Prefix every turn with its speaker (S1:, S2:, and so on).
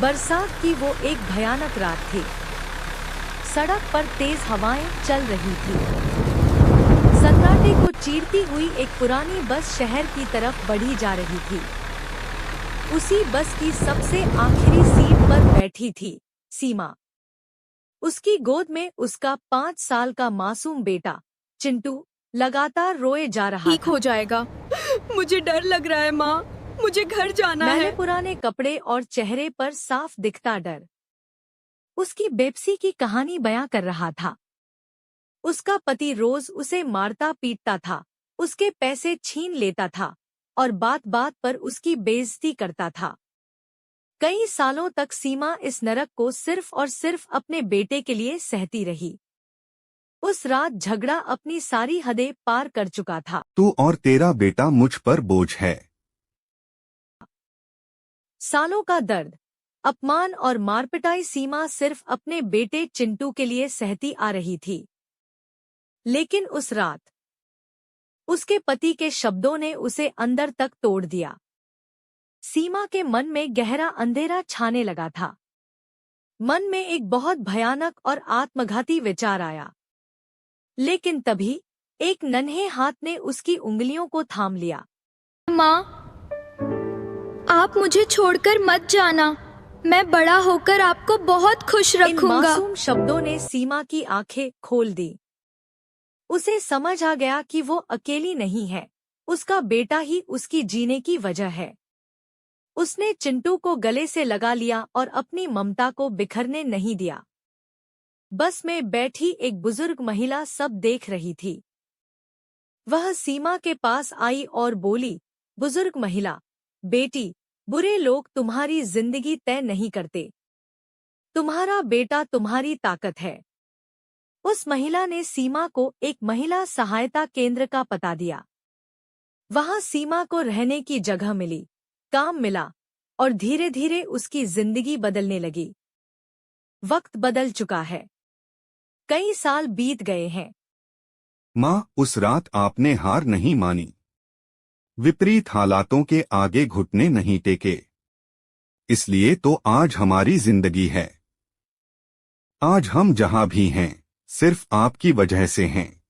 S1: बरसात की वो एक भयानक रात थी। सड़क पर तेज हवाएं चल रही थी। सन्नाटे को चीरती हुई एक पुरानी बस शहर की तरफ बढ़ी जा रही थी। उसी बस की सबसे आखिरी सीट पर बैठी थी सीमा। उसकी गोद में उसका 5 साल का मासूम बेटा चिंटू लगातार रोए जा रहा
S2: ठीक
S1: था।
S2: हो जाएगा। मुझे डर लग रहा है माँ, मुझे घर जाना
S1: मैले
S2: है।
S1: पुराने कपड़े और चेहरे पर साफ दिखता डर उसकी बेबसी की कहानी बयां कर रहा था। उसका पति रोज उसे मारता पीटता था, उसके पैसे छीन लेता था और बात बात पर उसकी बेइज्जती करता था। कई सालों तक सीमा इस नरक को सिर्फ और सिर्फ अपने बेटे के लिए सहती रही। उस रात झगड़ा अपनी सारी हदें पार कर चुका था।
S3: तू और तेरा बेटा मुझ पर बोझ है।
S1: सालों का दर्द, अपमान और मारपिटाई सीमा सिर्फ अपने बेटे चिंटू के लिए सहती आ रही थी। लेकिन उस रात उसके पति के शब्दों ने उसे अंदर तक तोड़ दिया। सीमा के मन में गहरा अंधेरा छाने लगा था। मन में एक बहुत भयानक और आत्मघाती विचार आया। लेकिन तभी एक नन्हे हाथ ने उसकी उंगलियों को थाम लिया।
S2: माँ, आप मुझे छोड़कर मत जाना। मैं बड़ा होकर आपको बहुत खुश
S1: इन
S2: रखूंगा।
S1: मासूम शब्दों ने सीमा की आंखें खोल दी। उसे समझ आ गया कि वो अकेली नहीं है, उसका बेटा ही उसकी जीने की वजह है। उसने चिंटू को गले से लगा लिया और अपनी ममता को बिखरने नहीं दिया। बस में बैठी एक बुजुर्ग महिला सब देख रही थी। वह सीमा के पास आई और बोली, बुजुर्ग महिला, बेटी, बुरे लोग तुम्हारी जिंदगी तय नहीं करते। तुम्हारा बेटा तुम्हारी ताकत है। उस महिला ने सीमा को एक महिला सहायता केंद्र का पता दिया। वहां सीमा को रहने की जगह मिली, काम मिला और धीरे धीरे उसकी जिंदगी बदलने लगी। वक्त बदल चुका है। कई साल बीत गए हैं।
S3: माँ, उस रात आपने हार नहीं मानी। विपरीत हालातों के आगे घुटने नहीं टेके। इसलिए तो आज हमारी जिंदगी है। आज हम जहां भी हैं, सिर्फ आपकी वजह से हैं।